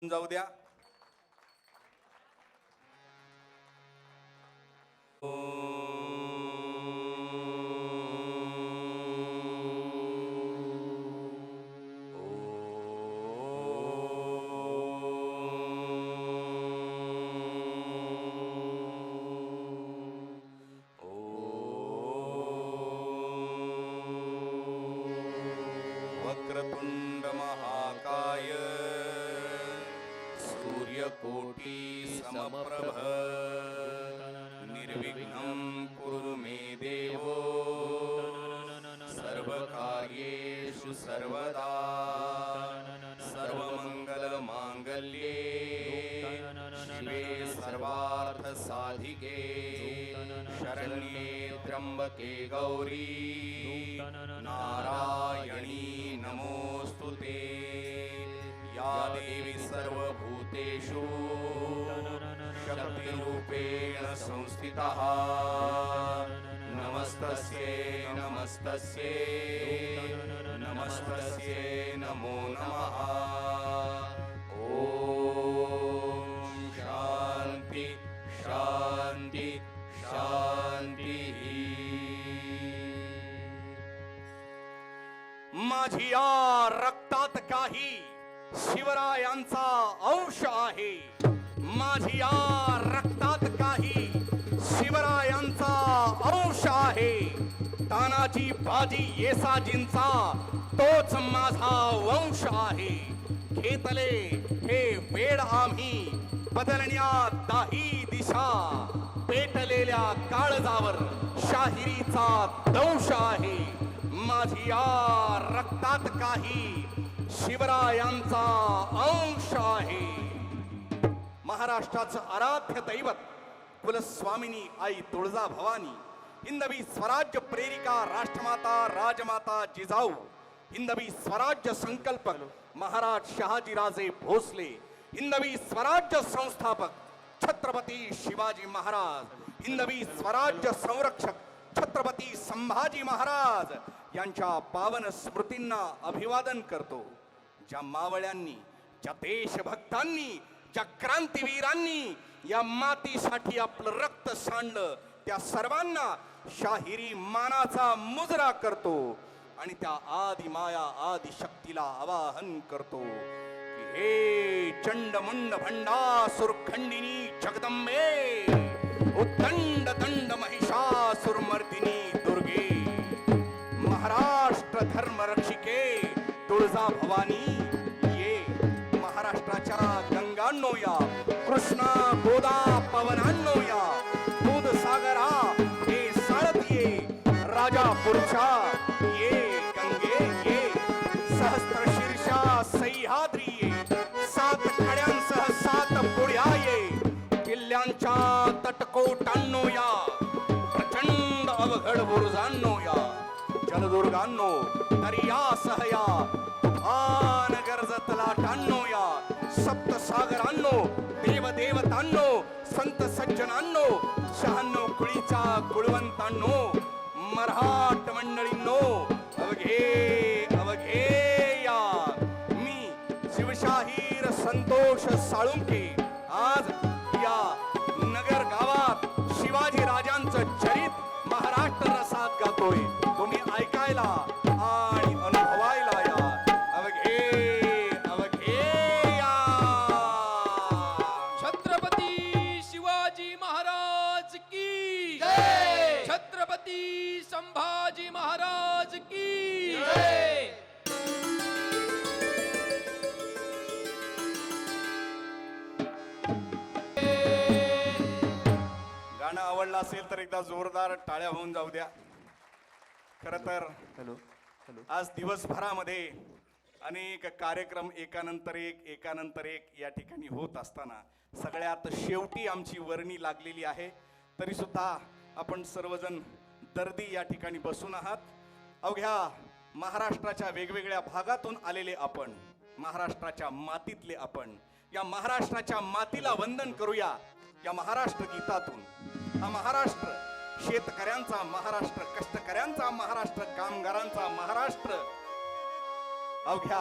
जाऊ द्या. वक्रतुंड महाकाय सूर्यकोटी समप्रभ निर्विघ्नं कुरु मे देवो सर्वकार्येषु सर्वदा सर्वमंगलमांगल्ये शिवे सर्वार्थसाधिके शरण्ये त्र्यंबके गौरी नारायणी नमोस्तुते. या देवी सर्वभूतेषु शक्तिरूपेण संस्थितः नमस्तस्यै नमस्तस्यै नमस्तस्यै नमो नमः. ओम शांति शांति शांती. माझ्या रक्तात काही शिवरायांचा अंश आहे. माझ्या रक्तात काही शिवरायांचा अंश आहे. तानाजी बाजी येसाजींचा तोच माझा वंश आहे. घेतले हे वेळ आम्ही बदलण्यात दाही दिशा. पेटलेल्या काळजावर शाहिरीचा दंश आहे. माझ्या रक्तात काही शिवरायांचा अंश आहे. महाराष्ट्राचं आराध्य दैवत कुलस्वामिनी आई तुळजा भवानी, हिंदवी स्वराज्य प्रेरिका राष्ट्रमाता राजमाता जिजाऊ, हिंदवी स्वराज्य संकल्पक महाराज शहाजीराजे भोसले, हिंदवी स्वराज्य संस्थापक छत्रपती शिवाजी महाराज, हिंदवी स्वराज्य संरक्षक छत्रपती संभाजी महाराज यांच्या पावन स्मृतींना अभिवादन करतो. ज्या मावळ्यांनी, ज्या देशभक्तांनी, ज्या क्रांतीवीरांनी या मातीसाठी आपलं रक्त सांडलं, त्या सर्वांना शाहिरी मानाचा मुजरा करतो आणि त्या आदिमाया आदिशक्तीला आवाहन करतो की हे चंडमुंड भंडासुर खंडिनी जगदंबे, उद्दंड दंड महिषासुरमर्दिनी दुर्गे, महाराष्ट्र धर्म रक्षिके तुळजा भवानी ये. महाराष्ट्राच्या गंगांनो या, कृष्णा गोदा पवनांनो या, दूध सागरा हे साळत ये, राजापूरच्या ये गंगे ये, सहस्त्र शीर्षा सह्याद्री ये, सात कड्यांसह सात पुढ्या ये, किल्ल्यांच्या तटकोटांनो या, प्रचंड अवघड बुरुजांनो या, जलदुर्गांनो दर्यासह या, आन गरजत लाटांनो या, सप्तसागरांनो देवदेवतांनो संत सज्जनांनो, शहाण्णव कुळीच्या कुळवंतांनो, मराठ मंडळींनो अवघे अवघे या. मी शिवशाहीर संतोष साळुंके आज या नगर गावात शिवाजी राजांचं चरित महाराष्ट्र रसात गातोय. तुम्ही ऐकायला आणि अनुभवायला या. अवघे अवघे या. छत्रपती शिवाजी महाराज की जय. छत्रपती संभाजी महाराज की जय. गाणं आवडलं असेल तर एकदा जोरदार टाळ्या होऊन जाऊ द्या. खरं तर आज दिवसभरामध्ये अनेक कार्यक्रम एकानंतर एक या ठिकाणी होत असताना सगळ्यात शेवटी आमची वर्णी लागलेली आहे. तरी सुद्धा आपण सर्वजण दर्दी या ठिकाणी बसून आहात. अवघ्या महाराष्ट्राच्या वेगवेगळ्या भागातून आलेले आपण, महाराष्ट्राच्या मातीतले आपण, या महाराष्ट्राच्या मातीला वंदन करूया. या महाराष्ट्र गीतातून हा महाराष्ट्र शेतकऱ्यांचा महाराष्ट्र, कष्टकऱ्यांचा महाराष्ट्र, कामगारांचा महाराष्ट्र, अवघ्या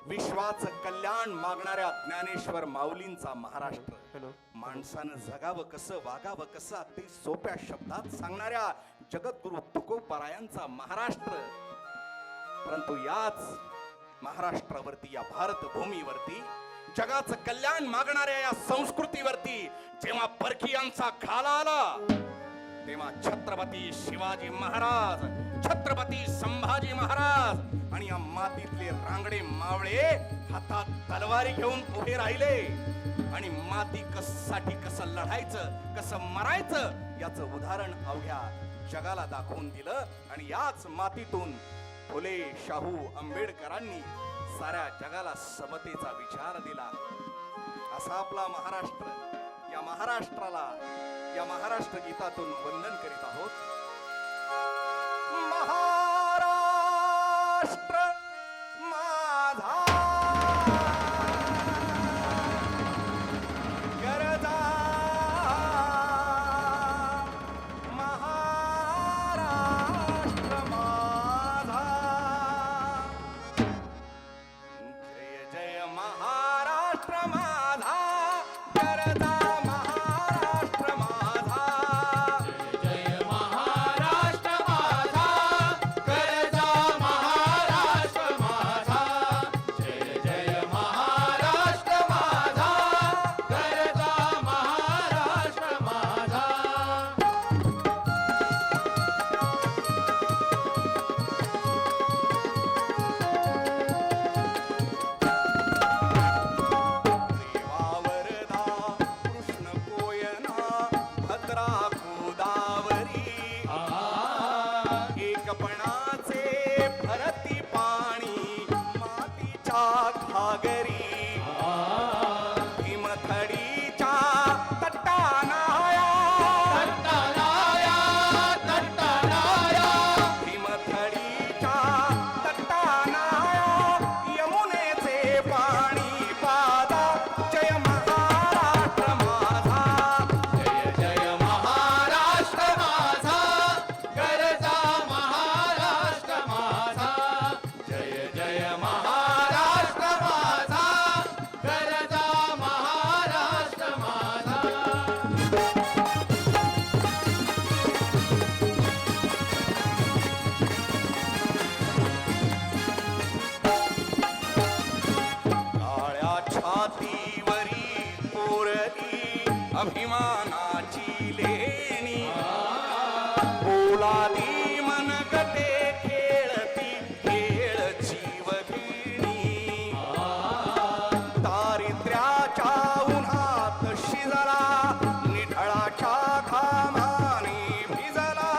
विश्वाचं कल्याण मागणाऱ्या ज्ञानेश्वर माऊलींचा महाराष्ट्र. माणसानं जगावं कसं, वागावं कसं अगदी सोप्या शब्दात सांगणाऱ्या जगद्गुरु तुकोबारायांचा महाराष्ट्र. परंतु याच महाराष्ट्रावरती, या भारत भूमीवरती, जगाचं कल्याण मागणाऱ्या या संस्कृतीवरती जेव्हा परकीयांचा घाला आला, तेव्हा छत्रपती शिवाजी महाराज, छत्रपती संभाजी महाराज आणि या मातीतले रांगडे मावळे हातात तलवारी घेऊन उभे राहिले आणि माती साठी कसं लढायचं, कसं मरायचं याचं उदाहरण अवघ्या जगाला दाखवून दिलं. आणि याच मातीतून फुले, शाहू, आंबेडकरांनी साऱ्या जगाला समतेचा विचार दिला. असा आपला महाराष्ट्र. या महाराष्ट्राला, या महाराष्ट्र गीतातून वंदन करीत आहोत. महाराष्ट्र माझा गरजा, महाराष्ट्र माझा. जय जय महाराष्ट्र माझा गरजा, महाराष्ट्र माझा. जय महाराष्ट्र माझा गरजा, महाराष्ट्र माझा. जय जय महाराष्ट्र माझा गरजा, महाराष्ट्र माझा. देवा वरदा कृष्ण कोयना भद्रा गोदावरी, एकपणाचे भरती पाणी मातीच्या घागरी. भीमथडीच्या तटानाया, तट्टानाया, तट्टानाया. भीमथडीच्या तटानाया, यमुनेचे पाणी पादा. जय महाराष्ट्र माझा, जय जय महाराष्ट्र माझा गरजा, महाराष्ट्र माझा. जय जय महाराष्ट्र माझा गरजा, महाराष्ट्र माझा. काळ्या छातीवरी कोरली अभिमानाची लेणी. पोलादी मनगटे खेळती खेळ जीवघेणी. दारिद्र्याच्या उन्हात शिजला, निढळाच्या घामाने भिजला.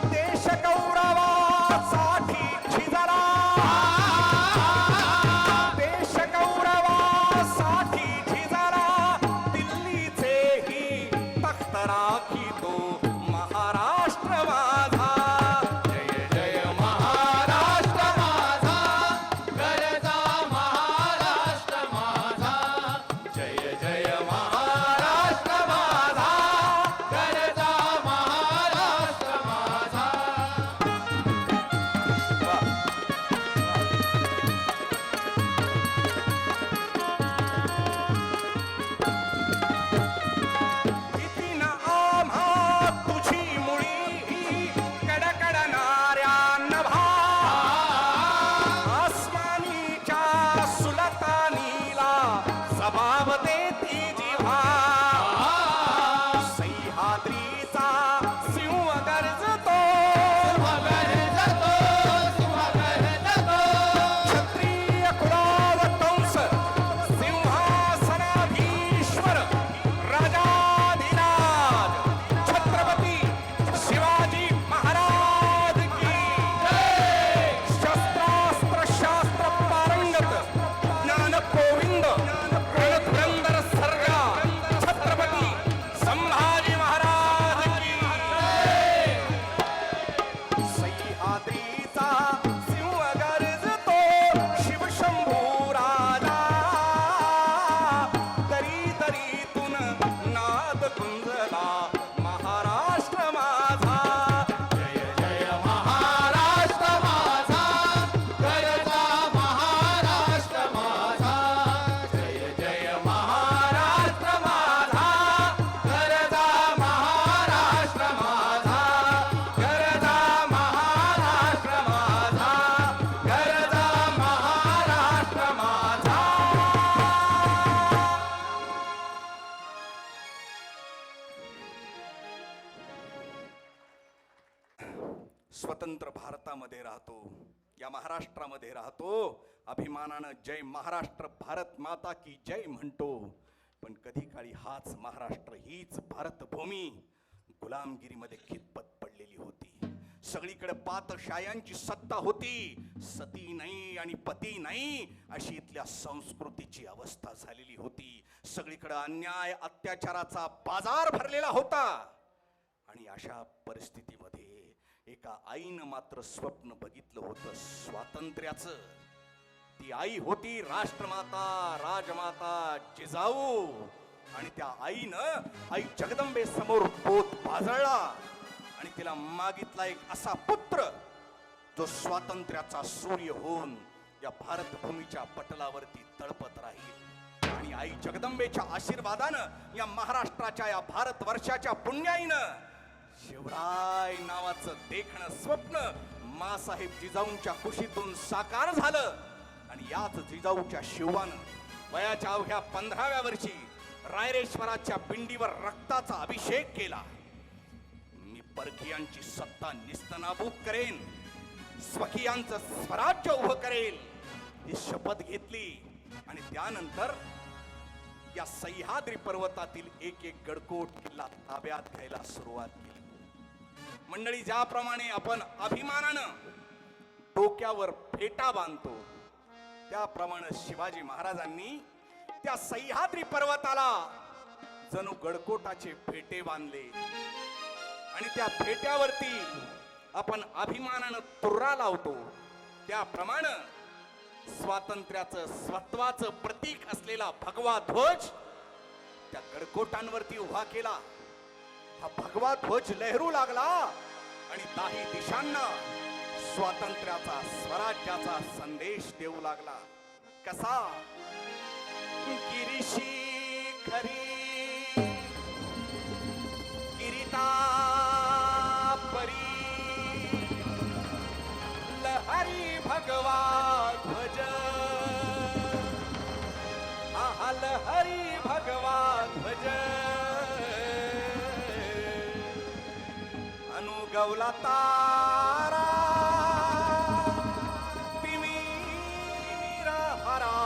देश गौरवासाठी झिजला, देश गौरवासाठी झिजला. दिल्लीचेही तख्त राखी तो महाराष्ट्र माझा. जय जय महाराष्ट्र माझा गरजा, महाराष्ट्र माझा. जय जय महाराष्ट्र माझा गरजा, महाराष्ट्र माझा. किती ना आम्हा तुझी मुळी कडकडणाऱ्या नभा. आसमानीच्या सुलतानीला जबाब देती जिव्हा. सह्याद्रीचा सिंह गरजतो, गरजतो, सिंह गरजतो. क्षत्रिय कुलावतंस सिंहासनाधीश्वर राजाधिराज छत्रपती शिवाजी महाराज की शस्त्रास्त्र शास्त्र पारंगत ज्ञान गोविंद रणधुरंदर सर्गा स्वतंत्र भारतामध्ये राहतो, या महाराष्ट्रामध्ये राहतो, अभिमानानं जय महाराष्ट्र भारत माता की जय म्हणतो. पण कधी काळी हाच महाराष्ट्र, हीच भारतभूमी गुलामगिरीमध्ये खितपत पडलेली होती. सगळीकडे पातशायांची सत्ता होती, सती नाही आणि पती नाही अशी इथल्या संस्कृतीची अवस्था झालेली होती. सगळीकडे अन्याय अत्याचाराचा बाजार भरलेला होता. आणि अशा परिस्थितीमध्ये एका आईनं मात्र स्वप्न बघितलं होतं स्वातंत्र्याचं. ती आई होती राष्ट्रमाता, राजमाता जिजाऊ. आणि त्या आईनं आई जगदंबे समोर पोत भाजळला आणि तिला मागितला एक असा पुत्र जो स्वातंत्र्याचा सूर्य होऊन या भारतभूमीच्या पटलावरती तळपत राहील. आणि आई जगदंबेच्या आशीर्वादानं या महाराष्ट्राच्या, या भारतवर्षाच्या पुण्याईनं शिवराय नावाचं देखणं स्वप्न मासाहेब जिजाऊंच्या कुशीतून साकार झालं. आणि याच जिजाऊच्या शिवानं वयाच्या अवघ्या 15व्या वर्षी रायरेश्वराच्या पिंडीवर रक्ताचा अभिषेक केला. मी परकीयांची सत्ता निस्तनाबूत करेन, स्वकीयांचं स्वराज्य उभं करेल ही शपथ घेतली. आणि त्यानंतर या सह्याद्री पर्वतातील एक एक गडकोट किल्ला ताब्यात घ्यायला सुरुवात केली. मंडळी, ज्याप्रमाणे आपण अभिमानानं डोक्यावर फेटा बांधतो, त्याप्रमाणे शिवाजी महाराजांनी त्या सह्याद्री पर्वताला जणू गडकोटाचे फेटे बांधले. आणि त्या फेट्यावरती आपण अभिमानानं तुर्रा लावतो, त्याप्रमाणे स्वातंत्र्याचं, स्वत्वाचं प्रतीक असलेला भगवा ध्वज त्या गडकोटांवरती उभा केला. हा भगवा ध्वज लहरू लागला आणि दाही दिशांना स्वातंत्र्याचा, स्वराज्याचा संदेश देऊ लागला. कसा? गिरीशी खरी गिरिता परी लहरी भगवा ध्वज, हा लहरी भगवा ध्वज अनुगवला तारा तिमिर हरा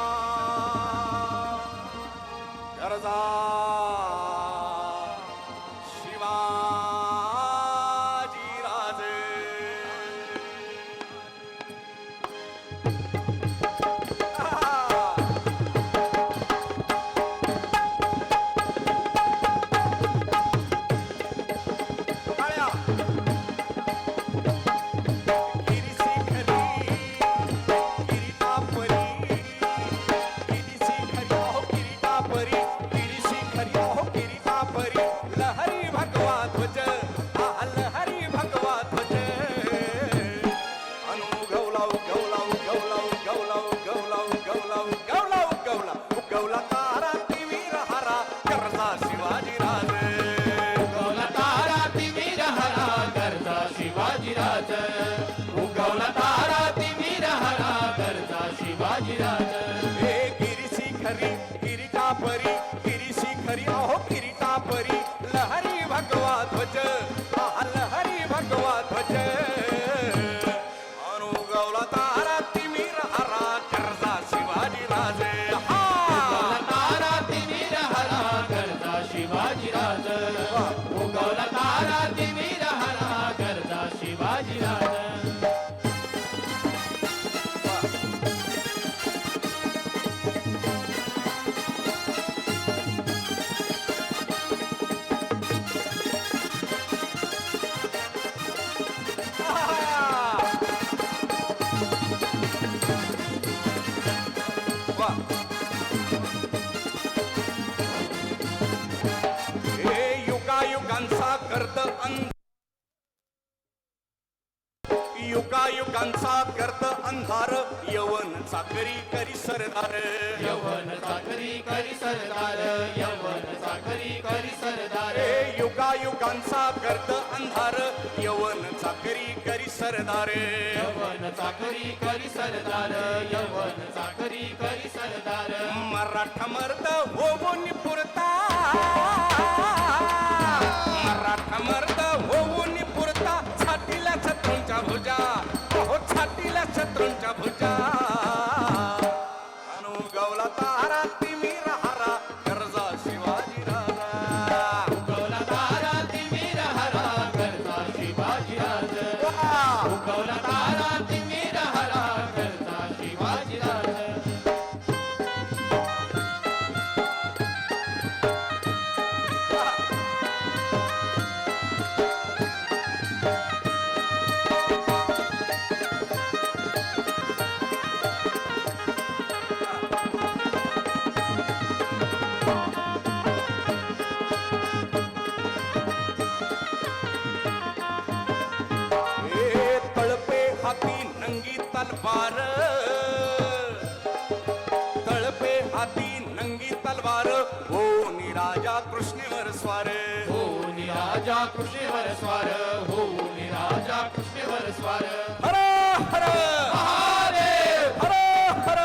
गरजा शिवाजी राजे. उगवला तारा तिमिर हरा करता शिवाजीराज. हे गिरीशी खरी गिरिटा परी, गिरीशी खरी अहो गिरिटा परी लहरी भगवा ध्वज, लहरी भगवा ध्वज अनुगवला तारा तिमिर हरा करता शिवाजी राजे. उगवला तारा तिमिर हरा करता शिवाजीराज. उगवला तारा तिमिर हरा करता शिवाजीराज. हे युगायुगांचा गर्द युगायुगांचा गर्द अंधार यवन चाकरी करी सरदार. यवन चाकरी करी सरदार. यवन चाकरी करी सरदार. हे युगायुगांचा गर्द अंधार यवन चाकरी करी सरदार. यवन चाकरी करी सरदार. यवन चाकरी करी सरदार. मराठा मर्द होऊन पुरता, मराठा मर्द होऊन पुरता छातीला छत्रूंच्या तुझ्या अनुगवला तारा तिमिर हारा गरजा शिवाजी राजा उगवला तारा तिमिर हरा गरजा शिवाजी राज उगवला तारा तिमिर हरा गरजा शिवाजी राज ए तळपे हाती नंगी तलवार तळपे हाती नंगी तलवार हो निराजा कृष्णेवर स्वार हो निराजा कृष्णेवर स्वार हो निराजा कृष्णेवर स्वार हर हर महादेव हर हर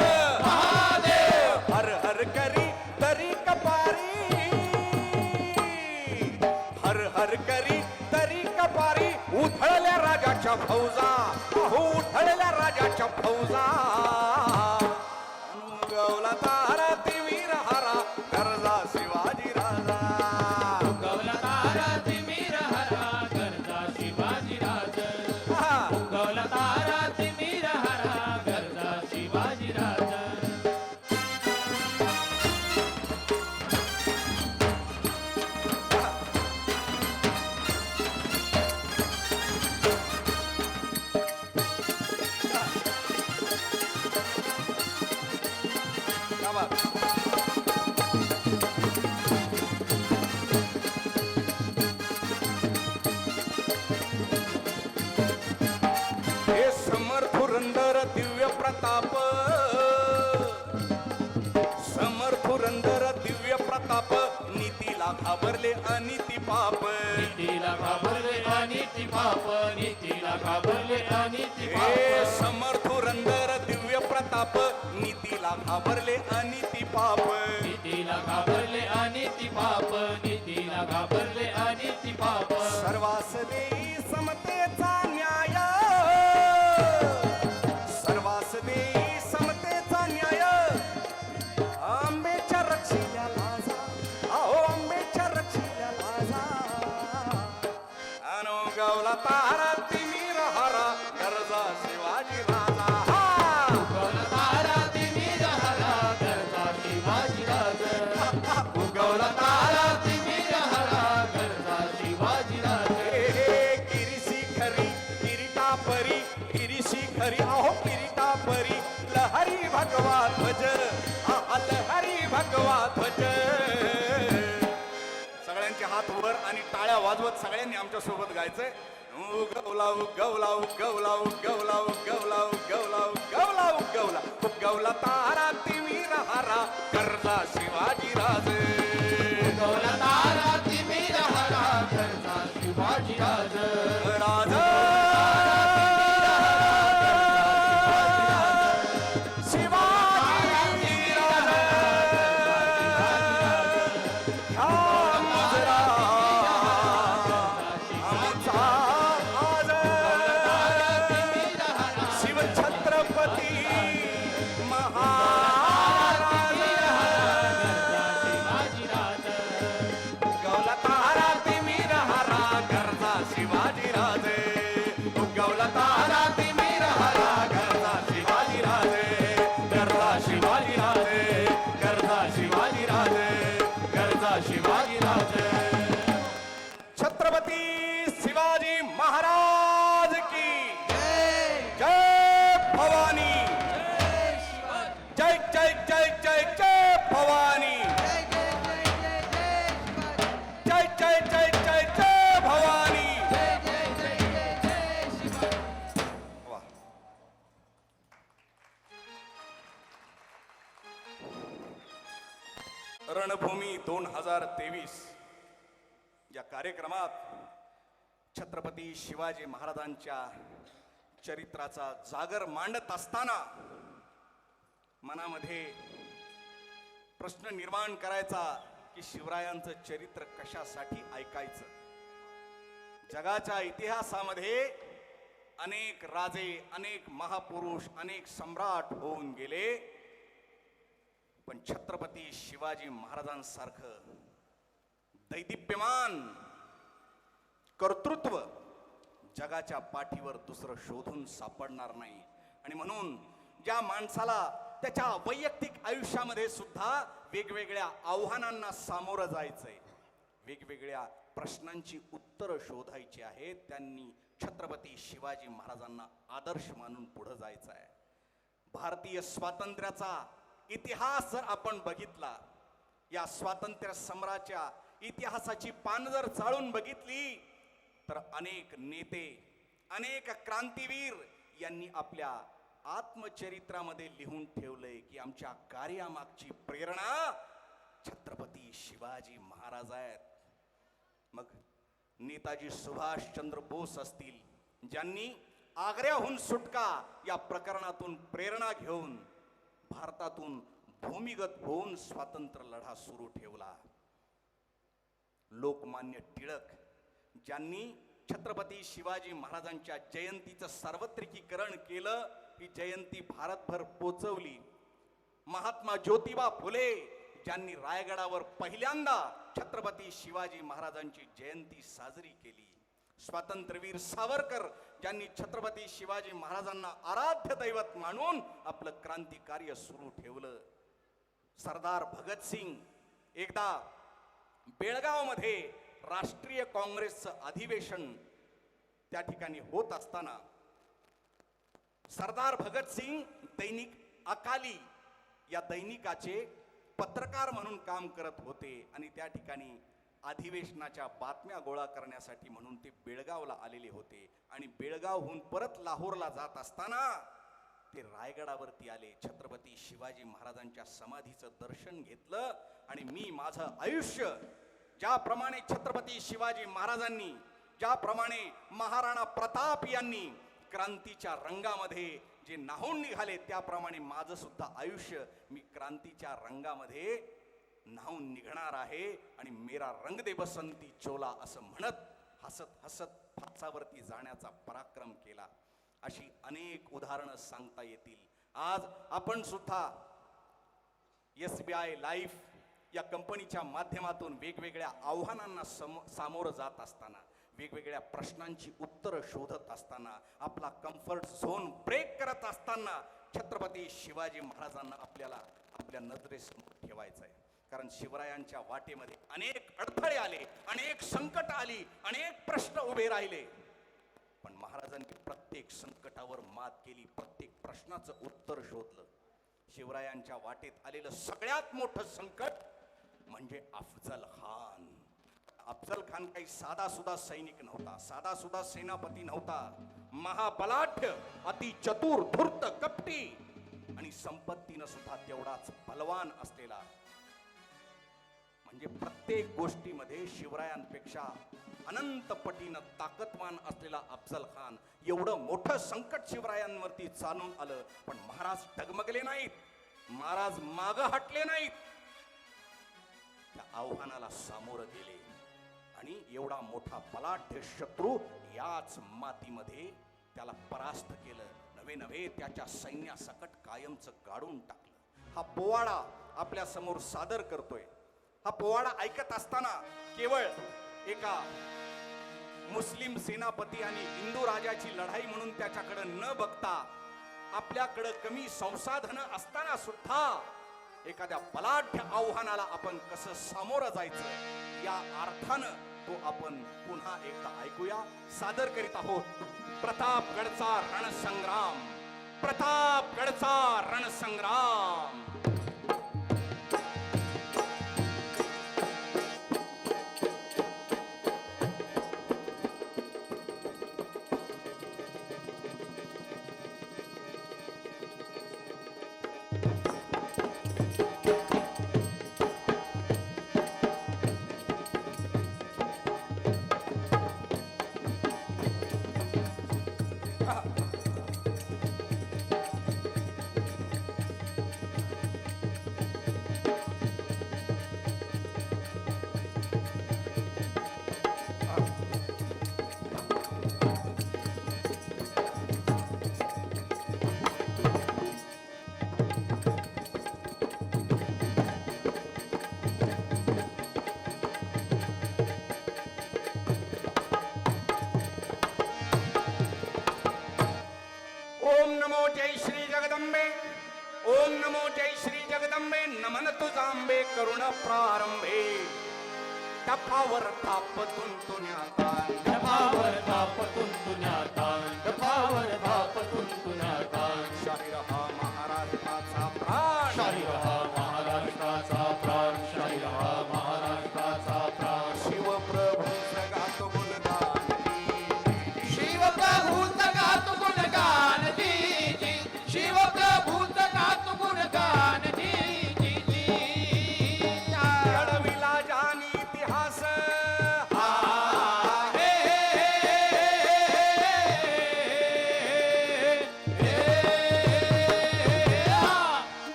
महादेव हर हर करी तरी कपारी हर हर करी तरी कपारी उधळल्या राजाच्या फौजा अहो उधळल्या राजाच्या फौजा अनुगवला तारा तिवीर हारा गरजा शिवाजी राजा उगवला तारा तिमिर हरा गरजा शिवाजी राज हा. उगवला तारा तिमिर हरा गरजा शिवाजी राज क्या बात? हे समर्थ पुरंदर दिव्य प्रताप समर्थ पुरंदर दिव्य प्रताप नीतीला घाबरले अनिती पाप नीतीला घाबरले अनिती पाप नीतीला घाबरले अनिती हे पाप समर्थ पुरंदर दिव्य प्रताप नीतीला घाबरले अनिती पाप नीतीला घाबरले अनिती पाप नीतीला घाबरले अनिती पाप सर्वास देई समतेचा न्याय सर्वास देई समतेचा न्याय आंबेच्या रक्षिल्या लाजा अहो आंबेच्या रक्षिल्या लाजा अनुगवला तारा तिमिर हारा गरजा शिवाजी राजा हा. उगवला तारा तिमिर हरा गरजा शिवाजी राज उगवला तारा तिमिर हरा गरजा शिवाजी राज किरीशी खरी किरीटा परी किरीशी खरी अहो किरीटा परी लहरी भगवा ध्वज आहा लहरी भगवा ध्वज सगळ्यांचे हात वर आणि टाळ्या वाजवत सगळ्यांनी आमच्या सोबत गायचंय उगवला उगवला उगवला उगवला उगवला उगवला उगवला उगवला उगवला तारा तिमिर हारा गरजा शिवाजी राजे उगवला तारा तिमिर हरा गरजा शिवाजी राज राजा शिवाजी राजा ह्या मुजरा आमचा आज शिवछत्रपती महाराज शिवाजी राज उगवला तारा तिमिर हारा गरजा शिवाजी राजे उगवला तारा तिमिर हारा गरजा शिवाजी राजे गरजा शिवाजी राजे गरजा शिवाजी राजे गरजा शिवाजी राजे छत्रपती शिवाजी महाराज की जय भवानी जय जय जय जय जय भवानी जय जय जय जय जय भवानी वाह. रणभूमी 2023 या कार्यक्रमात छत्रपती शिवाजी महाराजांच्या चरित्राचा जागर मांडत असताना मनामध्ये प्रश्न निर्माण करायचा की शिवरायांचं चरित्र कशासाठी ऐकायचं. जगाच्या इतिहासामध्ये अनेक राजे, अनेक महापुरुष, अनेक सम्राट होऊन गेले, पण छत्रपती शिवाजी महाराजांसारखं दैदिप्यमान कर्तृत्व जगाच्या पाठीवर दुसरं शोधून सापडणार नाही. आणि म्हणून ज्या माणसाला त्याच्या वैयक्तिक आयुष्यामध्ये सुद्धा वेगवेगळ्या आव्हानांना सामोरं जायचंय, वेगवेगळ्या प्रश्नांची उत्तरं शोधायची आहेत, त्यांनी छत्रपती शिवाजी महाराजांना आदर्श मानून पुढे जायचं आहे. भारतीय स्वातंत्र्याचा इतिहास जर आपण बघितला, या स्वातंत्र्य सम्राच्या इतिहासाची पान जर चाळून बघितली, तर अनेक नेते, अनेक क्रांतीवीर यांनी आपल्या आत्मचरित्रामध्ये लिहून ठेवलंय की आमच्या कार्यामागची प्रेरणा छत्रपती शिवाजी महाराज आहेत. मग नेताजी सुभाषचंद्र बोस असतील, ज्यांनी आग्र्याहून सुटका या प्रकरणातून प्रेरणा घेऊन भारतातून भूमिगत होऊन स्वातंत्र्य लढा सुरू ठेवला. लोकमान्य टिळक, ज्यांनी छत्रपती शिवाजी महाराजांच्या जयंतीचं सार्वत्रिकीकरण केलं, ही जयंती भारतभर पोचवली. महात्मा ज्योतिबा फुले, ज्यांनी रायगडावर पहिल्यांदा छत्रपती शिवाजी महाराजांची जयंती साजरी केली. स्वातंत्र्यवीर सावरकर, ज्यांनी छत्रपती शिवाजी महाराजांना आराध्य दैवत मानून आपलं क्रांती कार्य सुरू ठेवलं. सरदार भगतसिंग, एकदा बेळगावमध्ये राष्ट्रीय काँग्रेसचं अधिवेशन त्या ठिकाणी होत असताना सरदार भगतसिंग दैनिक अकाली या दैनिकाचे पत्रकार म्हणून काम करत होते आणि त्या ठिकाणी अधिवेशनाच्या बातम्या गोळा करण्यासाठी म्हणून ते बेळगावला आलेले होते. आणि बेळगावहून परत लाहोरला जात असताना ते रायगडावरती आले, छत्रपती शिवाजी महाराजांच्या समाधीचं दर्शन घेतलं. आणि मी माझं आयुष्य ज्याप्रमाणे छत्रपती शिवाजी महाराजांनी, ज्याप्रमाणे महाराणा प्रताप यांनी क्रांतीच्या रंगामध्ये जे न्हाऊन निघाले, त्याप्रमाणे माझं सुद्धा आयुष्य मी क्रांतीच्या रंगामध्ये न्हाऊन निघणार आहे. आणि मेरा रंग दे बसंती चोला असं म्हणत हसत हसत फासावरती जाण्याचा पराक्रम केला. अशी अनेक उदाहरणं सांगता येतील. आज आपण सुद्धा SBI लाईफ या कंपनीच्या माध्यमातून वेगवेगळ्या आव्हानांना सामोरं जात असताना, वेगवेगळ्या प्रश्नांची उत्तरं शोधत असताना, आपला कम्फर्ट झोन ब्रेक करत असताना छत्रपती शिवाजी महाराजांना आपल्याला आपल्या नजरेसमोर ठेवायचं आहे. कारण शिवरायांच्या वाटेमध्ये अनेक अडथळे आले, अनेक संकट आली, अनेक प्रश्न उभे राहिले, पण महाराजांनी प्रत्येक संकटावर मात केली, प्रत्येक प्रश्नाचं उत्तर शोधलं. शिवरायांच्या वाटेत आलेलं सगळ्यात मोठं संकट म्हणजे अफजल खान. अफजल खान काही साधा सुद्धा सैनिक नव्हता, साधा सुद्धा सेनापती नव्हता. महाबलाढ्य, अति चतुर, धूर्त, कपटी आणि संपत्तीनं सुद्धा तेवढाच बलवान असलेला, म्हणजे प्रत्येक गोष्टीमध्ये शिवरायांपेक्षा अनंत पटीनं ताकदवान असलेला अफजल खान. एवढं मोठं संकट शिवरायांवरती चालून आलं, पण महाराज डगमगले नाहीत, महाराज मागं हटले नाहीत, त्या आव्हानाला सामोरं गेले. आणि एवढा मोठा बलाढ्य शत्रू याच मातीमध्ये त्याला परास्त केलं, नवे नवे त्याच्या सैन्यासकट कायमचं गाडून टाकलं. हा पोवाडा आपल्या समोर सादर करतोय. हा पोवाडा ऐकत असताना केवळ एका मुस्लिम सेनापती आणि हिंदू राजाची लढाई म्हणून त्याच्याकडे न बघता, आपल्याकडे कमी संसाधनं असताना सुद्धा एखाद्या बलाढ्य आव्हानाला आपण कसं सामोरं जायचं, या अर्थानं तो आपण पुन्हा एकदा ऐकूया. सादर करीत आहोत प्रतापगडचा रणसंग्राम, प्रतापगडचा रणसंग्राम. जगदंबे नमन तुझांबे करुण प्रारंभे टपावर थाप तुंतुण्याता डफावर धाप तुंतुण्याता डफावर धाप तुंतुण्याता शाहीर हा महाराष्ट्राचा प्राण शाहीर हा महाराष्ट्राचा प्राण शाहीर हा महाराष्ट्राचा प्राण शिवप्रभू जगात गुणगान शिवप्रभूत गात गुणगान जी जी शिवप्रभूत गात गुणगान जी जी जी घडविला जानी इतिहास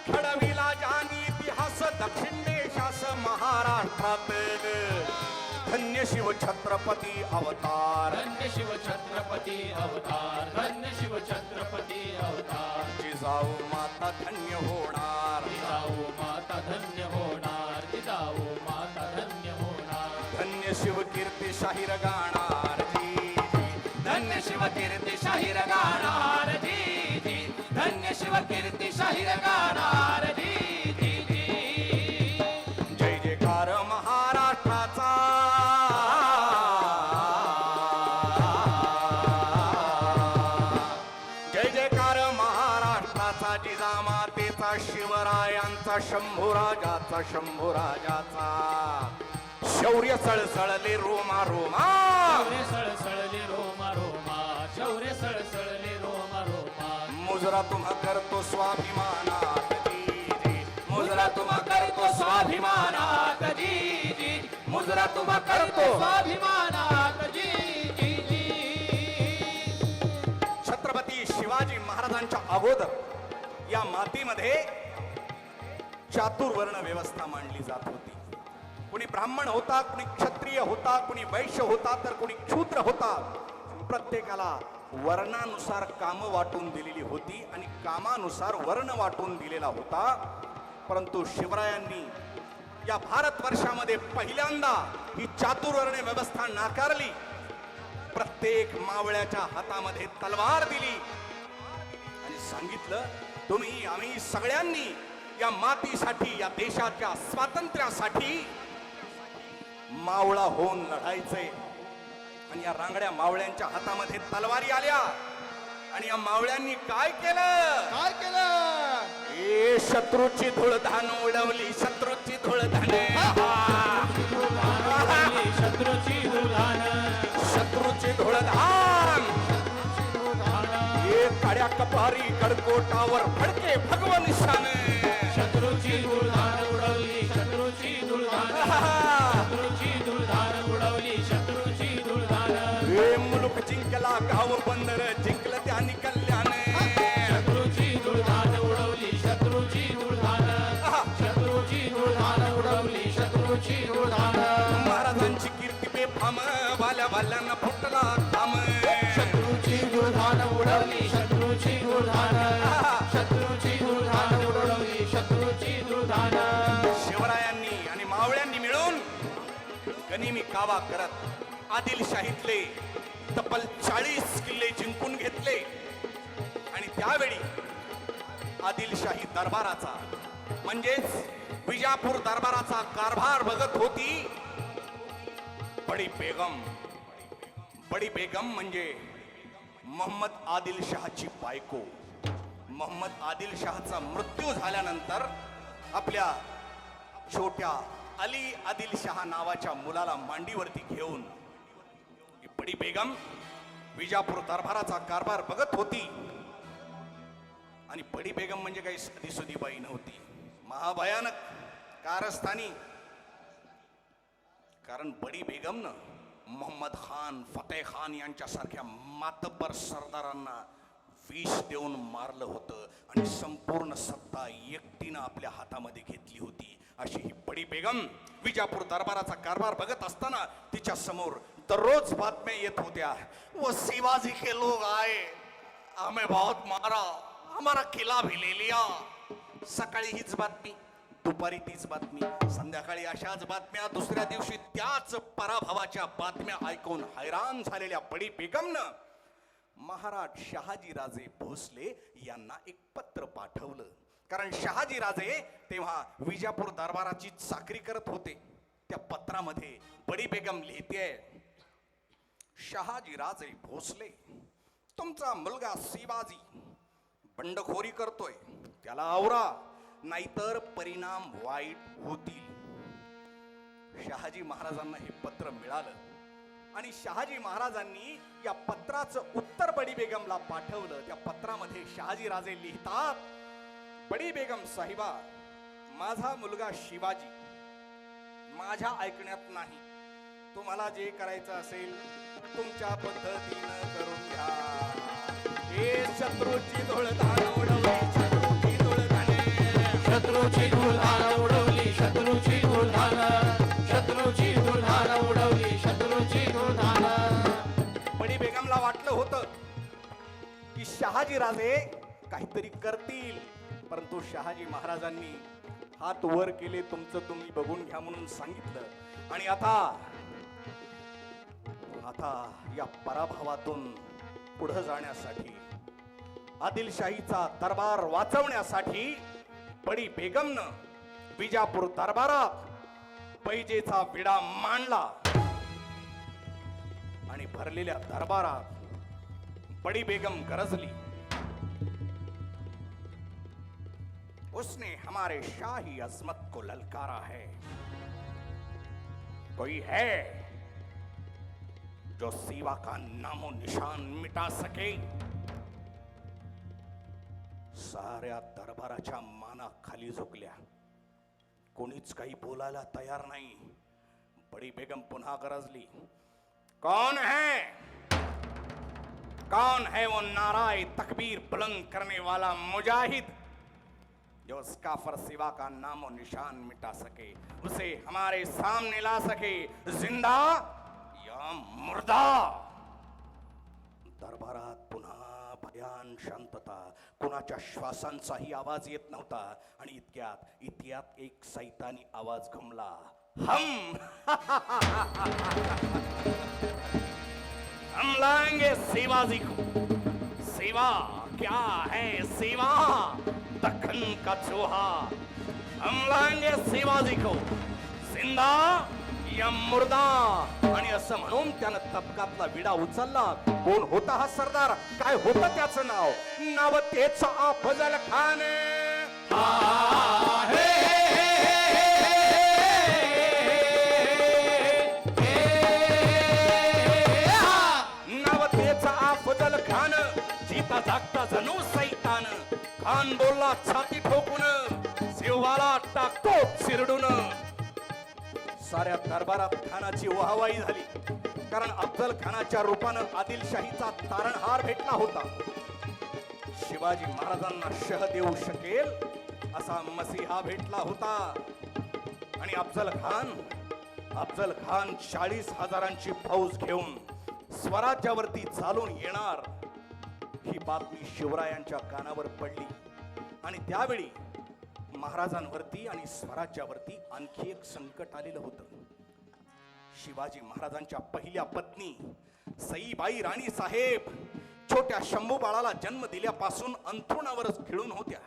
घडविला जानी इतिहास दक्षिण देशास महाराष्ट्रात धन्य शिव छत्रपती अवतार धन्य शिव छत्रपती अवतार धन्य शिव छत्रपती अवतार जिजाऊ माता धन्य होणार जिजाऊ माता धन्य होणार जिजाऊ माता धन्य होणार धन्य शिव कीर्ती शाहीर गाणार जी जी. धन्य शिव कीर्ती शाहीर गाणार जी जी धन्य शिव कीर्ती शाहीर गाणार जी जी जी जय जयकार महाराष्ट्राचा जय जयकार महाराष्ट्राचा जिजामातेचा शिवरायांचा शंभूराजाचा शंभूराजाचा शौर्य सळसळले रोमा रोमा शौर्य सळसळले रोमा रोमा शौर्य सळसळले रोमा रोमा मुजरा तुम्हा करतो स्वाभिमानात जी जी मुजरा तुम्हा करतो स्वाभिमानात जी जी मुजरा तुम्हा करतो स्वाभिमानात जी जी जी छत्रपती शिवाजी महाराजांच्या अगोदर या मातीमध्ये चातुर्वर्ण व्यवस्था मांडली जात होती. कुणी ब्राह्मण होता, कुणी क्षत्रिय होता, कुणी वैश्य होता, तर कुणी शूद्र होता. प्रत्येकाला वर्णानुसार काम वाटून दिलेली होती आणि कामानुसार वर्ण वाटून दिलेला होता. परंतु शिवरायांनी या भारतवर्षामध्ये पहिल्यांदा ही चातुर्वर्ण व्यवस्था नाकारली. प्रत्येक मावळ्याच्या हातामध्ये तलवार दिली आणि सांगितलं, तुम्ही आम्ही सगळ्यांनी या मातीसाठी, या देशाच्या स्वातंत्र्यासाठी मावळा होऊन लढायचंय. आणि या रांगड्या मावळ्यांच्या हातामध्ये तलवारी आल्या आणि या मावळ्यांनी काय केलं? ए शत्रूची धूळधाण उडवली, शत्रूची धूळधाण, शत्रूची दुर्धान शत्रूची धूळधाण. ए काड्या कपारी गडकोटावर फडके भगवन निशाण. शत्रूची दुर्धान उडवली शत्रूची दुर्धान शत्रूची दुर्धान उडवली शत्रूची दुर्धान ए मुलुक जिंकला गाव बंदर जिंकलं त्यांनी कल्याण. शत्रूची दुर्धान उडवली शत्रूची दुर्धान शत्रूची दुर्धान उडवली शत्रूची दुर्धान महाराजांची कीर्ती बेफाम वाल्या वाल्यांना फुटला थांब. शत्रूची दुर्धान उडवली शत्रूची दुर्धान शत्रूची दुर्धान उडवली शत्रूची दुर्धान शिवरायांनी आणि मावळ्यांनी मिळून गनिमी कावा करत आदिलशाहीतले तब्बल 40 किल्ले जिंकून घेतले. आणि त्यावेळी आदिलशाही दरबाराचा म्हणजेच विजापूर दरबाराचा कारभार बघत होती बडी बेगम. बडी बेगम म्हणजे मोहम्मद आदिलशहाची बायको. मोहम्मद आदिलशहाचा मृत्यू झाल्यानंतर आपल्या छोट्या अली आदिलशहा नावाच्या मुलाला मांडीवरती घेऊन ही बडी बेगम विजापूर दरबाराचा कारभार बघत होती. आणि बडी बेगम म्हणजे काही साधीसुधी बाई नव्हती, महाभयानक कारस्थानी. कारण बडी बेगमनं मोहम्मद खान, फतेह खान यांच्यासारख्या मातब्बर सरदारांना विष देऊन मारलं होतं आणि संपूर्ण सत्ता एकटीनं आपल्या हातामध्ये घेतली होती. अशी ही बडी बेगम विजापूर दरबाराचा कारभार बघत असताना तिच्या समोर दररोज बातम्या येत होत्या. वो शिवाजी के लोग आए, हमें बहुत मारा, हमारा किला भी ले लिया. सकाळी हीच बातमी, दुपारी तीच बातमी, संध्याकाळी अशाच बातम्या. दुसऱ्या दिवशी त्याच पराभवाच्या बातम्या ऐकून हैराण झालेल्या बडी बेगमनं महाराज शहाजीराजे भोसले यांना एक पत्र पाठवलं. कारण शहाजी राजे तेव्हा विजापूर दरबाराची चाकरी करत होते. त्या पत्रामध्ये बडी बेगम लिहिते, शहाजी राजे भोसले, तुमचा मुलगा शिवाजी बंडखोरी करतोय, त्याला आवरा, नाहीतर परिणाम वाईट होतील. शहाजी महाराजांना हे पत्र मिळालं आणि शहाजी महाराजांनी या पत्राचं उत्तर बडी बेगमला पाठवलं. त्या पत्रामध्ये शहाजी राजे लिहितात, बडी बेगम साहिबा, माझा मुलगा शिवाजी माझ्या ऐकण्यात नाही. तुम्हाला जे करायचं असेल तुमच्या पद्धतीनं करून घ्या. हे शत्रूची धुळधाण उडवली, शत्रूची धुळधाण, शत्रूची धुळधाण उडवली, शत्रूची धुळधाण, शत्रूची धुळधाण उडवली, शत्रूची धुळधाण. बडी बेगमला वाटलं होतं की शहाजी राजे काहीतरी करतील, परंतु शहाजी महाराजांनी हात वर केले, तुमचं तुम्ही बघून घ्या म्हणून सांगितलं. आणि आता या पराभवातून पुढे जाण्यासाठी, आदिलशाहीचा दरबार वाचवण्यासाठी बडी बेगमनं विजापूर दरबारात पैजेचा विडा मांडला आणि भरलेल्या दरबारात बडी बेगम गरजली, उसने हमारे शाही अजमत को ललकारा है. कोई है जो सीवा का नामो निशान मिटा सके. साऱ्या दरबाराच्या माना खाली झुकल्या, कोणीच काही बोलायला तयार नाही. बडी बेगम पुन्हा गरजली, कौन है, कौन है वो नाराए तकबीर बुलंद करने वाला मुजाहिद जो उस काफर सिवा का नामो निशान मिटा सके, उसे हमारे सामने ला सके, जिंदा या मुर्दा. दरबारात पुन्हा भयान शांतता, कुणाच्या श्वासांचाही आवाज येत नव्हता. आणि इतक्यात एक सैतानी आवाज घुमला, हम लाएंगे शिवाजी को. सेवा क्या है, सेवा दखन का चूहा. हम लाएंगे शिवाजी को, जिंदा या मुर्दा. आणि असं म्हणून त्यानं तबकातला विडा उचलला. कोण होता हा सरदार, काय होतं त्याचं नाव? नाव तेच अफजल खान. नाव तेच अफजल खान, जीता जागता जणू सैतान. खान बोलला छाती ठोकून, शिवाला टाकतो चिरडून. साऱ्या दरबारात खानाची वाहवाही झाली, कारण अफजल खानाच्या रूपानं आदिलशाहीचा तारणहार भेटला होता. शिवाजी महाराजांना शह देऊ शकेल असा मसीहा भेटला होता. आणि अफजल खान 40,000ची फौज घेऊन स्वराज्यावरती चालून येणार ही बातमी शिवरायांच्या कानावर पडली. आणि त्यावेळी महाराजांवरती आणि स्वराज्यावरती आणखी एक संकट आलेलं होतं. शिवाजी महाराजांच्या पहिल्या पत्नी सईबाई राणी साहेब छोट्या शंभू बाळाला जन्म दिल्यापासून अंथरुणावरच खिळून होत्या.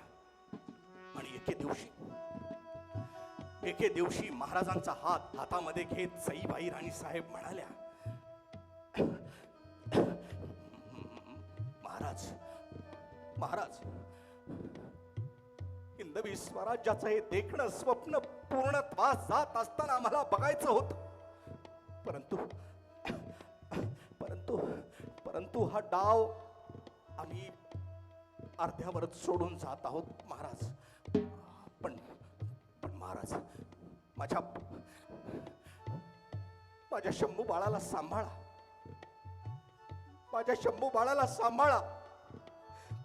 आणि एके दिवशी महाराजांचा हात हातामध्ये घेत सईबाई राणी साहेब म्हणाल्या, महाराज, हिंदवी स्वराज्याचं हे देखणं स्वप्न पूर्णत्वास जात असताना आम्हाला बघायचं होतं. परंतु हा डाव आम्ही अर्ध्यावरच सोडून जात आहोत महाराज. पण महाराज, माझ्या शंभू बाळाला सांभाळा, माझ्या शंभू बाळाला सांभाळा,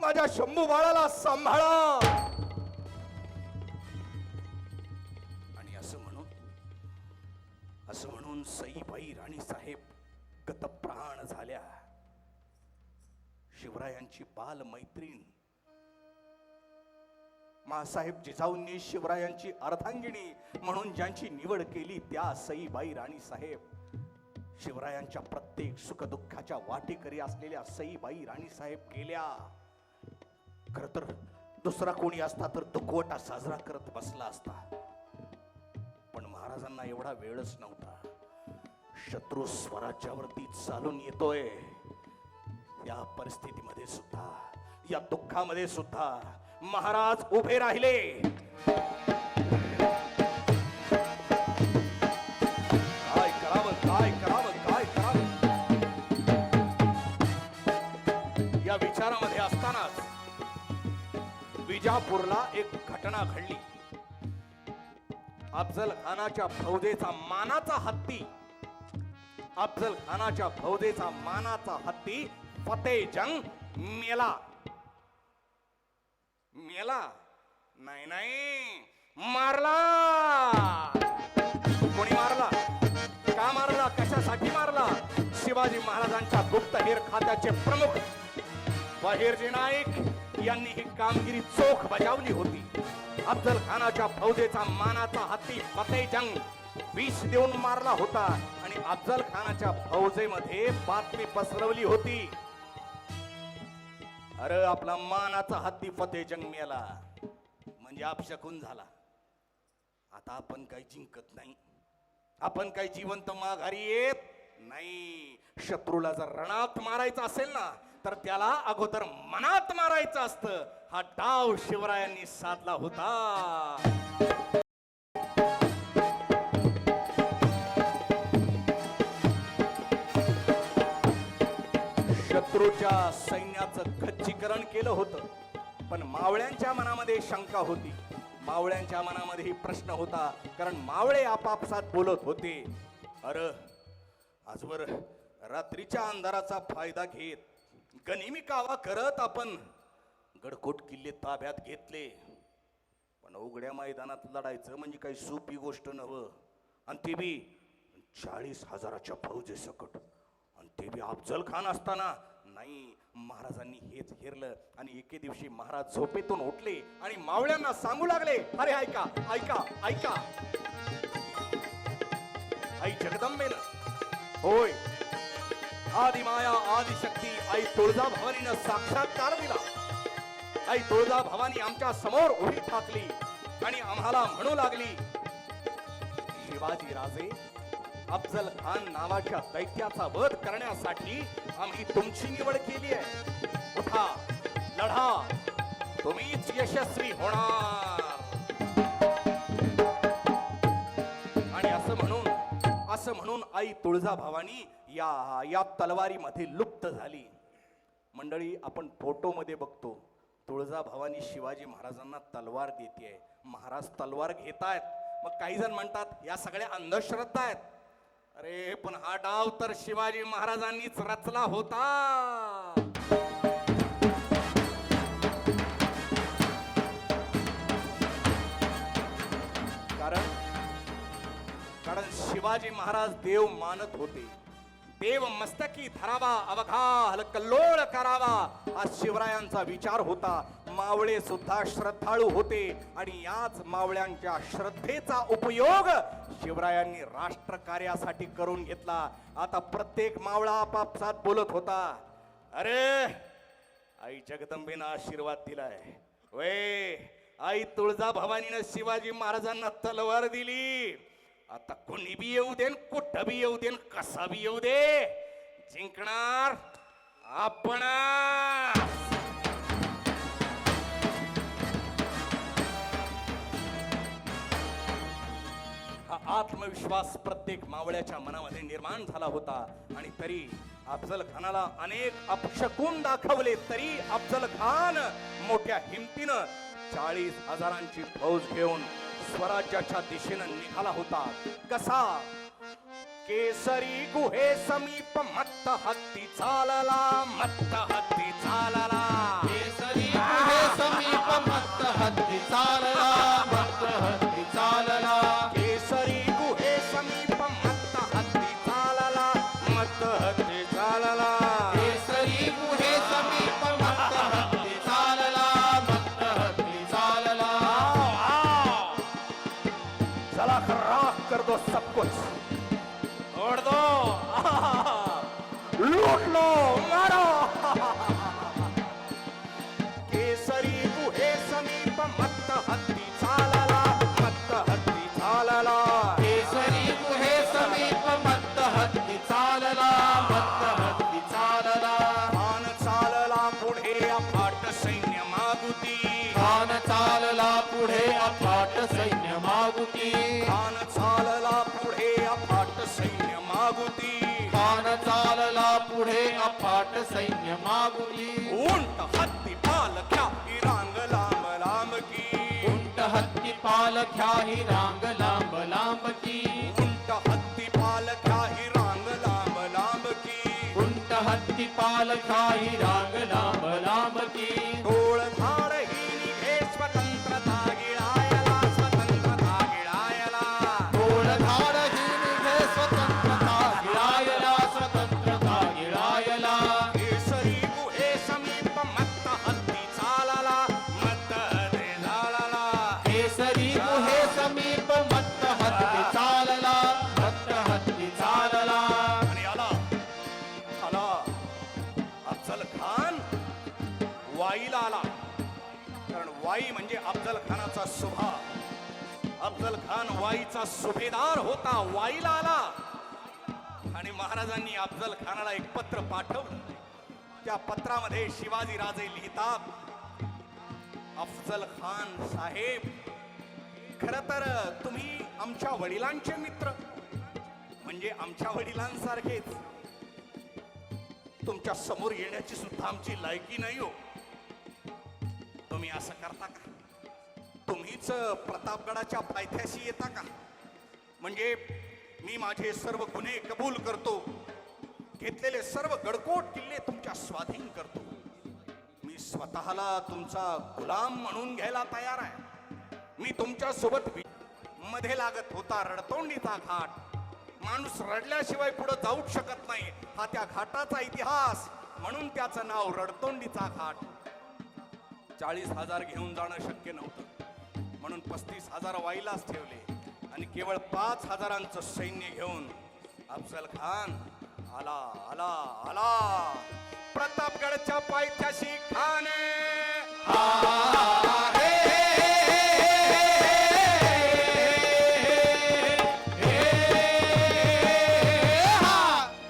माझ्या शंभू बाळाला सांभाळा. आणि असं म्हणून सईबाई राणी साहेब गतप्राण झाल्या. शिवरायांची बाल मैत्रीण मासाहेब जिजाऊंनी शिवरायांची अर्धांगिनी म्हणून ज्यांची निवड केली त्या सईबाई राणी साहेब, शिवरायांच्या प्रत्येक सुखदुःखाच्या वाटेकरी असलेल्या सईबाई राणी साहेब गेल्या. दुसरा कोणी असता तर दुखवटा साजरा करत बसला असता, पण महाराजांना एवढा वेळच नव्हता. शत्रू स्वराज्यावरती चालून येतोय, या परिस्थितीमध्ये सुद्धा, या दुःखामध्ये सुद्धा महाराज उभे राहिले. काय करावं, काय करावं, काय करावं, या विचारामध्ये असतानाच विजापूरला एक घटना घडली. अफजल खानाच्या फौजेचा मानाचा हत्ती, अफजल खानाच्या फौजेचा मानाचा हत्ती फतेह जंग मेला. मेला नाही, नाही, मारला. कोणी मारला, का मारला, कशासाठी मारला? शिवाजी महाराजांच्या गुप्तहेर खात्याचे प्रमुख बहिर्जी नाईक यांनी ही कामगिरी चोख बजावली होती. अफजल खानाच्या फौजेचा मानाचा हत्ती फतेह जंग विष देऊन मारला होता आणि अफजल खानाच्या फौजेमध्ये बातमी पसरवली होती, अरे आपला मानाचा हत्ती फतेह जंग मेला, म्हणजे अपशकुन झाला. आता आपण काही जिंकत नाही, आपण काही जिवंत माघारी येत नाही. शत्रूला जर रणात मारायचं असेल ना, तर त्याला अगोदर मनात मारायचं असतं. हा डाव शिवरायांनी साधला होता. शत्रूच्या सैन्याचं खच्चीकरण केलं होतं, पण मावळ्यांच्या मनामध्ये शंका होती, मावळ्यांच्या मनामध्ये प्रश्न होता, कारण मावळे आपापसात बोलत होते, अरे आजवर रात्रीच्या अंधाराचा फायदा घेत, गनिमी कावा करत आपण गडकोट किल्ले ताब्यात घेतले, पण उघड्या मैदानात लढायचं म्हणजे काही सोपी गोष्ट नव्ह, आणि ते बी 40,000च्या फौजेसकट, आणि ते बी अफजल खान असताना. नाही, महाराजांनी हेच हेरलं आणि एके दिवशी महाराज झोपेतून उठले आणि मावळ्यांना सांगू लागले, अरे ऐका ऐका ऐका, आई जगदंबेनं, होय, आदिमाया आदिशक्ती आई तुळजाभवानीनं साक्षात्कार दिला. आई तुळजाभवानी आमच्या समोर उभी ठाकली आणि आम्हाला म्हणू लागली, शिवाजी राजे, अफजल खान नावाच्या दैत्याचा वध करण्यासाठी आम्ही तुमची निवड केली आहे. उठा, लढा, तुम्हीच यशस्वी होणार. आणि असं म्हणून आई तुळजाभवानी या तलवारीमध्ये लुप्त झाली. मंडळी, आपण फोटोमध्ये बघतो, तुळजाभवानी शिवाजी महाराजांना तलवार देते, महाराज तलवार घेतायत. मग काही जण म्हणतात या सगळ्या अंधश्रद्धा आहेत. अरे पण हा डाव तर शिवाजी महाराजांनीच रचला होता. कारण शिवाजी महाराज देव मानत होते. देव मस्तकी धरावा, अवघा हलकल्लोळ करावा, हा शिवरायांचा विचार होता. मावळे सुद्धा श्रद्धाळू होते आणि याच मावळ्यांच्या श्रद्धेचा उपयोग शिवरायांनी राष्ट्र कार्यासाठी करून घेतला. आता प्रत्येक मावळा आपापसात बोलत होता, अरे आई जगदंबेनं आशीर्वाद दिलाय, वे आई तुळजाभवानीनं शिवाजी महाराजांना तलवार दिली. आता कोणी बी येऊ दे, कुठं बी येऊ दे, कसा बी येऊ दे, जिंकणार आपण. हा आत्मविश्वास प्रत्येक मावळ्याच्या मनामध्ये निर्माण झाला होता. आणि तरी अफजल खानाला अनेक अपशकून दाखवले, तरी अफजल खान मोठ्या हिमतीनं 40,000ची फौज घेऊन स्वराज्याच्या दिशेनं निघाला होता. कसा? केसरी गुहे समीप मत्त हत्ती चालला, मत्त हत्ती चालला, केसरी गुहे समीप मत्त हत्ती चालला, मत्त हत्ती चालला, केसरी गुहे समीप मत्त हत्ती चालला, मत्त हत्ती चालला, केसरी गुहे समीप मत्त हत्ती चालला, मत्त हत्ती चालला. चला राख कर दो सब कुछ, तोड़ दो, लूट लो, मारो. केसरी गुहे मागुती खान चालला पुढे अफाट सैन्य मागुती उंट हत्ती पालख्या ही रांग लांब लांब की उंट हत्ती पालख्या ही रांग लांब लांब की उंट हत्ती पालख्या ही रांग लांब लांब की उंट हत्ती पालख्या ही रांग लांब लांब की डोळ झाड ही निघे स्वतंत्रता गिळायला स्वतंत्रता गिळायला टोळधार ही निघे स्वतंत्रता गिळायला स्वतंत्रता गिळायला केसरी गुहे समीप मत्त हत्ती चालला मत्त हत्ती चालला केसरी गुहे समीप मत्त हत्ती चालला मत्त हत्ती चालला आणि आला आला अफजल खान वाईला आला कारण वाई म्हणजे अफजल खानाचा सुभा अफजल खान वाईचा सुभेदार होता वाईला आला आणि महाराजांनी अफजल खानाला एक पत्र पाठवलं त्या पत्रामध्ये शिवाजी राजे लिहितात अफजल खान साहेब खर तर तुम्ही आमच्या वडिलांचे मित्र म्हणजे आमच्या वडिलांसारखेच तुमच्या समोर येण्याची सुद्धा आमची लायकी नाही हो तुम्ही असं करता का तुम्हीच प्रतापगडाच्या पायथ्याशी येता का म्हणजे मी माझे सर्व गुन्हे कबूल करतो घेतलेले सर्व गडकोट किल्ले तुमच्या स्वाधीन करतो मी स्वतःला तुमचा गुलाम म्हणून घ्यायला तयार आहे मी तुमच्या सोबत मध्ये लागत होता रडतोंडीचा घाट माणूस रडल्याशिवाय पुढे जाऊच शकत नाही हा त्या घाटाचा इतिहास म्हणून त्याचं नाव रडतोंडीचा घाट 40,000 घेऊन जाणं शक्य नव्हतं म्हणून 35,000 वाईलाच ठेवले आणि केवळ 5,000 सैन्य घेऊन अफजल खान आला आला आला प्रतापगडच्या पायथ्याशी खान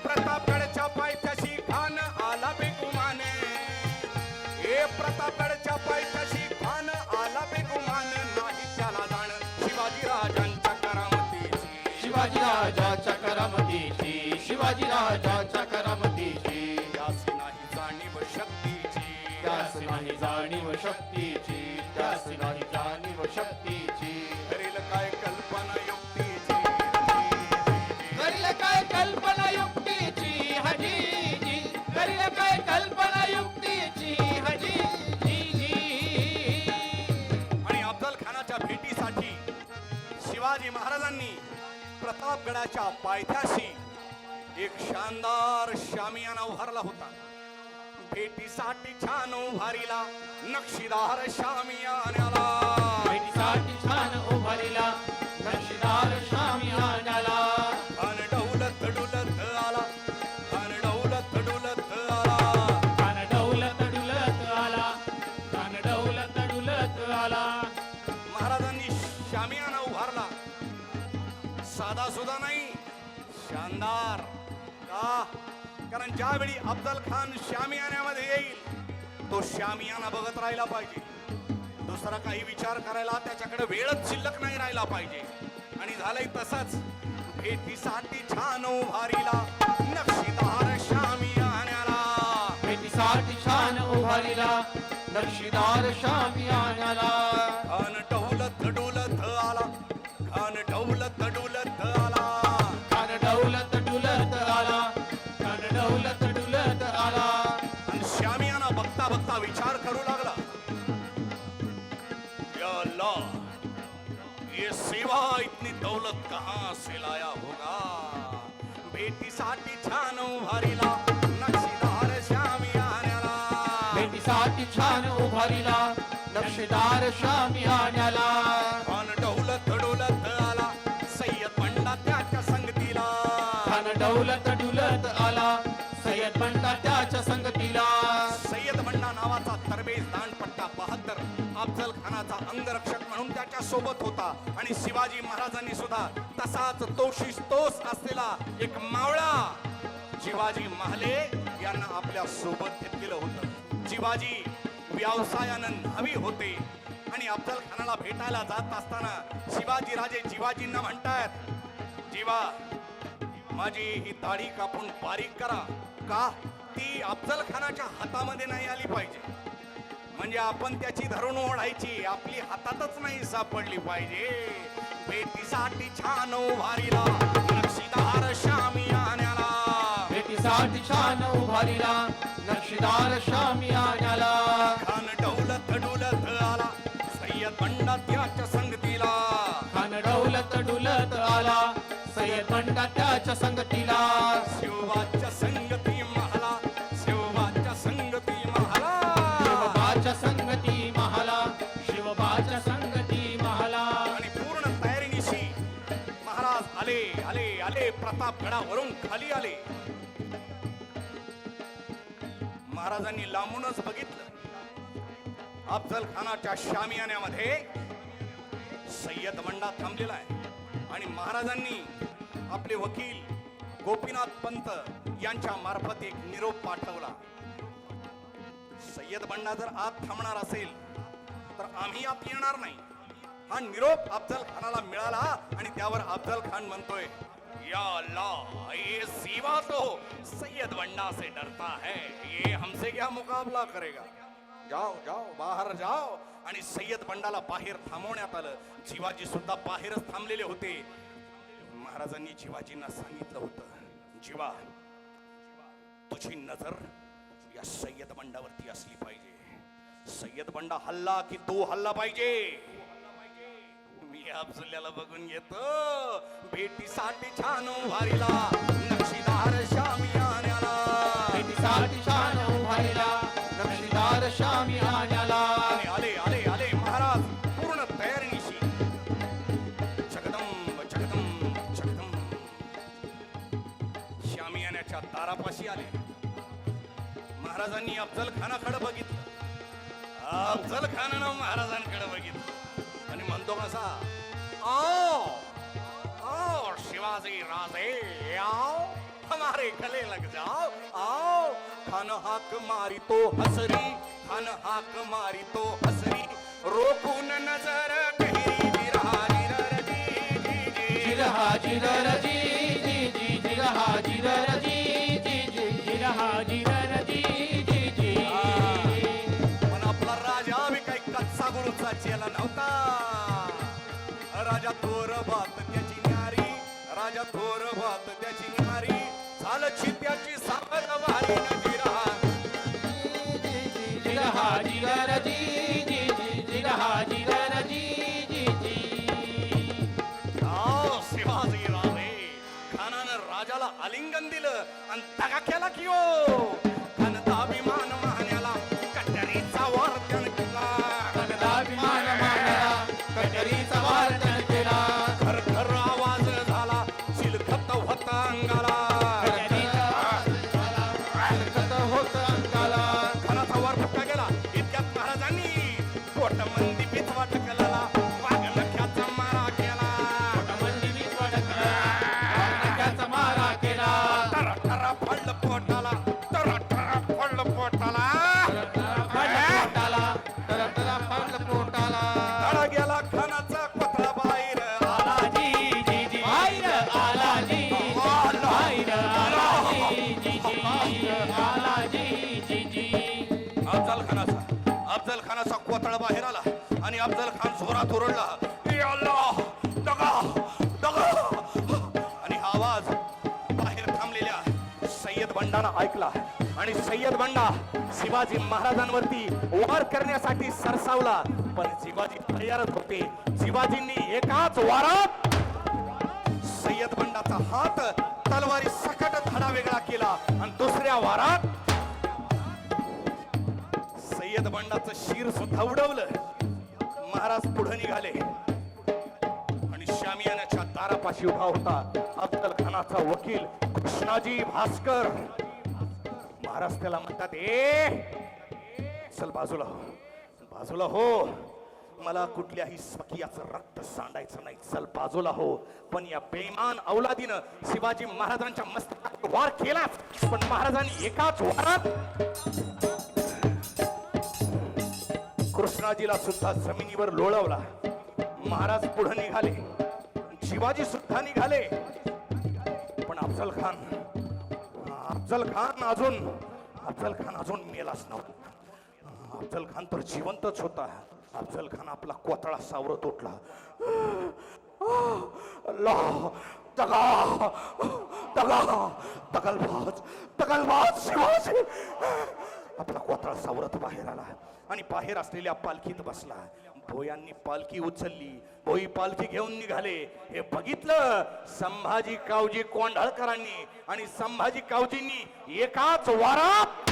प्रतापगडच्या पायथ्याशी खान आला बेगुमाने हे प्रतापगडच्या पायथ्याशी खान आला बेगुमान नाही त्याला जाण शिवाजी राजांच्या करामतीची शिवाजी राजाच्या करामतीची शिवाजी राजाच्या करामतीची त्यास नाही जाणीव शक्तीची त्यास नाही जाणीव शक्तीची त्यास नाही जाणीव शक्तीची करेल काय कल्पना युक्तीची करील काय कल्पना युक्तीची हजीजी करील काय कल्पना युक्तीची हजीजी आणि अफजल खानाच्या भेटीसाठी शिवाजी महाराजांनी प्रतापगडाच्या पायथ्याशी एक शानदार शामियाना उभारला होता भेटीसाठी छान उभारीला नक्षीदार शामियान्याला भेटीसाठी छान उभारीला नक्षीदार शामियानाला अन डौलत डुलत आला अन डौलत डुलत आला कान डौलत डुलत आला कान डौलत डुलत आला महाराजांनी शामियाना उभारला साधा सुद्धा नाही शानदार का कारण ज्यावेळी अफजल खान शामियान्यामध्ये येईल तो शामियाना बघत राहिला पाहिजे दुसरा काही विचार करायला त्याच्याकडे वेळच शिल्लक नाही राहिला पाहिजे आणि झालंय तसंच भेटीसाठी छान उभारीला नक्षीदार शामियान्याला भेटीसाठी छान उभारीला नक्षीदार शामियानाला खान डौलत डुलत आला खान डौलत डुलत आला कान डौलत डुलत आला कान डौलत डुलत आला आणि शामियाना बघता बघता विचार करू लागला या अल्लाह ये सिवा इतनी दौलत कहां से लाया होगा भेटीसाठी छान उभारीला नक्षीदार शामियान्याला भेटीसाठी छान उभारीला नक्षीदार शामियानाला खान डौलत डुलत आला सय्यद बंडा त्याच्या संगतीला कान डौलत डुलत आला सय्यद बंडा त्याच्या संगतीला सय्यद बंडा नावाचा तरबेज दांडपट्टा 72 अफजल खानाचा अंगरक्षक म्हणून त्याच्या सोबत होता आणि शिवाजी महाराजांनी सुद्धा तसाच तोशीस तोस असलेला एक मावळा शिवाजी महाले यांना आपल्या सोबत घेतलेलं होतं शिवाजी व्यवसायानं न्हावी होते आणि अफजल खानाला भेटायला जात असताना शिवाजी राजे जिवाजींना म्हणतात जीवा माझी ही दाढी कापून बारीक करा. का? ती अफजल खानाच्या हातामध्ये नाही आली पाहिजे. म्हणजे आपण त्याची धरून ओढायची, आपली हातातच नाही सापडली पाहिजे. भेटीसाठी छान उभारीला नक्षीदार शामियान्याला, भेटीसाठी छान उभारीला नक्षीदार शामियान्याला. खान डौलत डुलत आला सय्यद बंडा त्याच्या संगतीला. खान डौलत डुलत आला सय्यद बंडा त्याच्या संगतीला. शिवबाच्या संगती महाला, शिवबाच्या संगती महाला. शिवबाच्या संगती महाला, शिवबाच्या संगती महाला. आणि पूर्ण तयारीनिशी महाराज आले आले आले प्रतापगडावरून खाली आले. महाराजांनी लांबूनच बघितलं. अफजल खानाच्या शामियान्यामध्ये सय्यद बंडा थांबलेला आहे आणि महाराजांनी आपले वकील गोपीनाथ पंत यांच्या मार्फत एक निरोप पाठवला. सय्यद बंडा जर आत थांबणार असेल तर आम्ही आत येणार नाही. हा निरोप अफजल खानाला मिळाला आणि त्यावर अफजल खान म्हणतोय, या अल्लाह, ये सीवा तो सैयद बंडा से डरता है, ये हमसे क्या मुकाबला करेगा. जाओ जाओ बाहेर जाओ. आणि सय्यद बंडाला बाहेर थांबवण्यात आलं. शिवाजी सुद्धा बाहेरच थांबलेले होते. महाराजांनी शिवाजींना सांगितलं होतं, जीवा, तुझी नजर या सय्यद बंडावरती असली पाहिजे. सय्यद बंडा हल्ला की तू हल्ला पाहिजे. मी अफजुल्ल्याला बघून घेतो. भेटीसाठी छान उभारीला नक्षीदार शामियान्याला, भेटीसाठी छान उभारीला नक्षीदार शामियान्याला. आणि आले आले आले महाराज पूर्ण तयारीनिशी. जगदंब जगदंब जगदंब शामियान्याच्या दारापाशी आले. महाराजांनी अफजल खानाकडे बघितलं. अफजल खानानं महाराजांकडे बघितलं आणि म्हणतो कसा, आओ आओ शिवाजी राजे, आओ हमारे गले लग जाओ, आओ. खान हाक मारी तो हसरी, खान हाक मारी तो हसरी, रोखून नजर गहिरी जिरहा जिरर जी जी जी. जिरहा जिरर जी जी जी. जिरहा जिरर जी जी जी. जिरहा जिरर जी जी जी. पण आपला राजा बी काही कच्चा गुरुचा चेला नव्हता. राजा थोर बात त्याची न्यारी, राजा थोर बात त्याची न्यारी, झालं चित्याची सावध वारी न जिरहा. जिरहा जिरर जी जी जी. जिरहा जिरर जी जी जी. आओ शिवाजी राजे. खानानं राजाला आलिंगन दिलं आणि दगा केला की ओ. खानचा अभिमान माहण्याला कट्यारीचा वार त्यानं केला. अभिमान मानला कटरीचा वार त्यानं केला. खर खर आवाज झाला चिलखत होता अंगाला. हरकत होत अंगाला. खानाचा वार फुटला गेला. इतक्यात महाराजांनी पोटमंदी पिचवा टकलाला वाघनख्याचा मारा केला. मंदिरीत वडकला, वाघनख्याचा मारा केला. टरा टरा पडलं पोटाला, टरा टरा पडलं पोटाला. पोटाला तरतरा पडलं पोटाला. तडा गेला खानाचा कोथळा बाहेर आला जी जी जी. बाहेर आला जी. बाहेर आला जी जी जी. आला जी जी जी. अफजल खानाचा कोथळा बाहेर आला आणि अफजल खान जोरात ओरडला, या अल्लाह, दगा दगा. आणि हा आवाज बाहेर थांबलेल्या सय्यद बंडानं ऐकला आणि सय्यद बंडा शिवाजी महाराजांवरती वार करण्यासाठी सरसावला. पण शिवाजी तयारच होते. शिवाजींनी एकाच वारात सय्यद बंडाचा हात तलवारी सकट धडा वेगळा केला आणि दुसऱ्या वारात सय्यद बंडाचं शिर सुद्धा उडवलं. महाराज पुढे निघाले आणि शामियानाच्या दारापाशी उभा होता अफजल खानाचा वकील कृष्णाजी भास्कर. महाराज त्याला म्हणतात, चल बाजूला हो, बाजूला हो. मला कुठल्याही स्वकीयाचं रक्त सांडायचं नाही, चल बाजूला हो. पण या बेईमान औलादीनं शिवाजी महाराजांच्या मस्तकावर वार केलाच. पण महाराजांनी एकाच वारात कृष्णाजीला सुद्धा जमिनीवर लोळवला. महाराज पुढे निघाले, शिवाजी सुद्धा निघाले. पण अफजल खान अजून मेलाच नव्हता. अफजल खान तर जिवंतच होता. अफजल खान आपला कोतळा सावरत उठला. अल्लाह, दगलबाज शिवाजी आपला कोतळा सावरत बाहेर आला आणि बाहेर असलेल्या पालखीत बसला. भोयांनी पालखी उचलली. भोई पालखी घेऊन निघाले. हे बघितलं संभाजी कावजी कोंढाळकरांनी आणि संभाजी कावजींनी एकाच वारात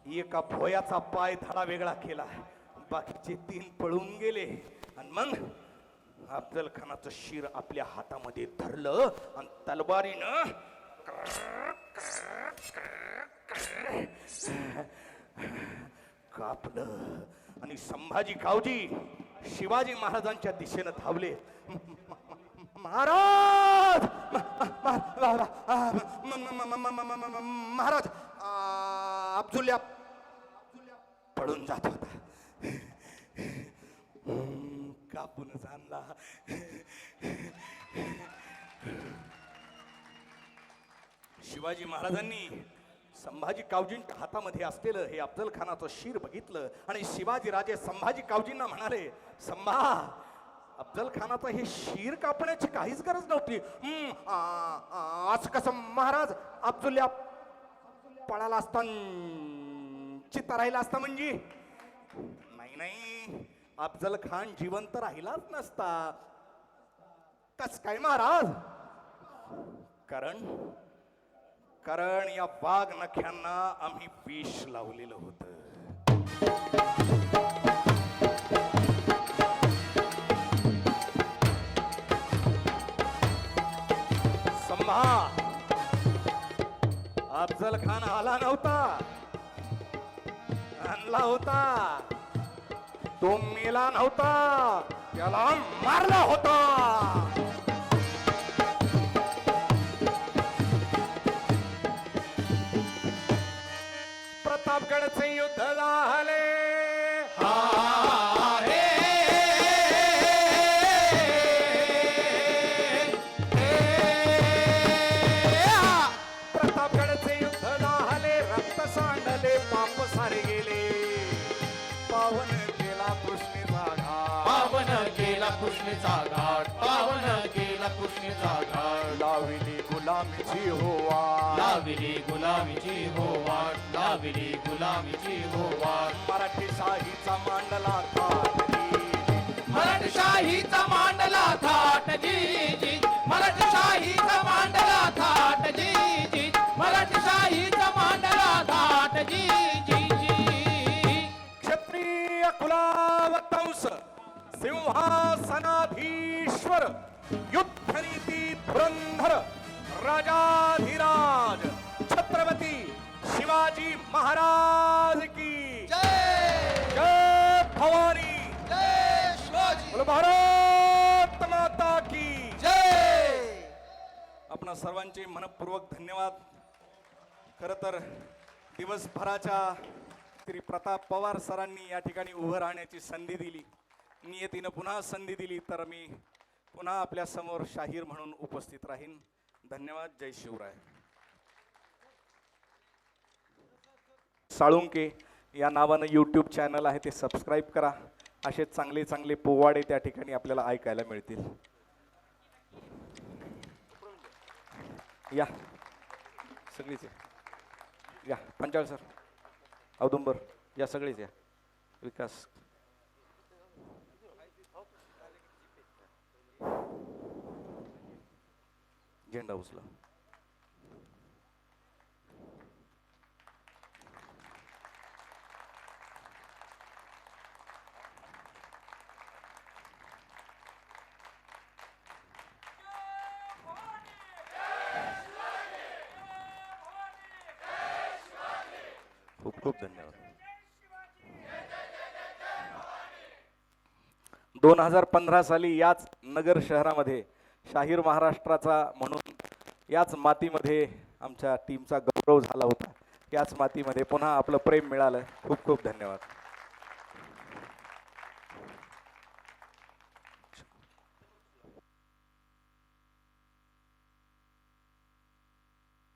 एका भोयाचा पाय धडा वेगळा केला. बाकीचे 3 पळून गेले. आणि मग अफजल खानाचं शिर आपल्या हातामध्ये धरलं आणि तलवारीनं कापलं. आणि संभाजी कावजी शिवाजी महाराजांच्या दिशेनं धावले. महाराज महाराज अब्दुल्ला पळून जात होता. कापूनच आणला. शिवाजी महाराजांनी संभाजी कावजींच्या हातामध्ये असलेलं हे अफजल खानाचं शिर बघितलं आणि शिवाजी राजे संभाजी कावजींना म्हणाले, संभा अफजल खानाचं हे शिर कापण्याची काहीच गरज नव्हती. आज कसं महाराज अब्दुल्ला पळाला असता चित्ता राहिला असता म्हणजे? नाही, अफजल खान जिवंत राहिलाच नसता. कस काय महाराज? कारण या वाघ नख्यांना आम्ही विष लावलेलं होतं. संभा अफजल खान आला नव्हता, आणला होता. तो मेला नव्हता, त्याला मारला होता. प्रतापगडचे युद्ध झाले. प्रतापगडचे युद्ध झाले. रक्त सांडले, पाप सारे गेले. पावन केला कृष्णेचा घाट. पावन केला कृष्णेचा घाट. पावन केला कृष्णेचा घाट. लाविली गुलामीची होवा. लाविली गुलामीची होवाट. लाविली गुलामीची होवाट. मराठी शाहीचा मांडला थाट. मराठशाहीचा मांडला थाट जी जी. मराठशाहीचा मांडला थाट जी जी. मराठशाहीचा मांडला थाट जी जी जी. क्षत्रिय कुलावतंस सिंहासनाधीश्वर युद्धनीती धुरंधर राजाधिराज छत्रपती शिवाजी महाराज की जय. जय भवानी. जय शिवाजी. बोलो भारत माता की जय. आपणा सर्वांचे मनपूर्वक धन्यवाद. खरं तर दिवसभराच्या श्री प्रताप पवार सरांनी या ठिकाणी उभं राहण्याची संधी दिली. नियतीनं पुन्हा संधी दिली तर मी पुन्हा आपल्या समोर शाहीर म्हणून उपस्थित राहीन. धन्यवाद. जय शिवराय. साळुंके या नावानं यूट्यूब चॅनल आहे, ते सबस्क्राईब करा. असे चांगले चांगले पोवाडे त्या ठिकाणी आपल्याला ऐकायला मिळतील. या सगळीच या. पंचाळ सर, औदुंबर या, सगळेच या. विकास झेंडा उचला. खूप खूप धन्यवाद. 2015 साली याच नगर शहरामध्ये शाहीर महाराष्ट्राचा म्हणून याच मातीमध्ये आमच्या टीमचा गौरव झाला होता. याच मातीमध्ये पुन्हा आपलं प्रेम मिळालं. खूप खूप धन्यवाद.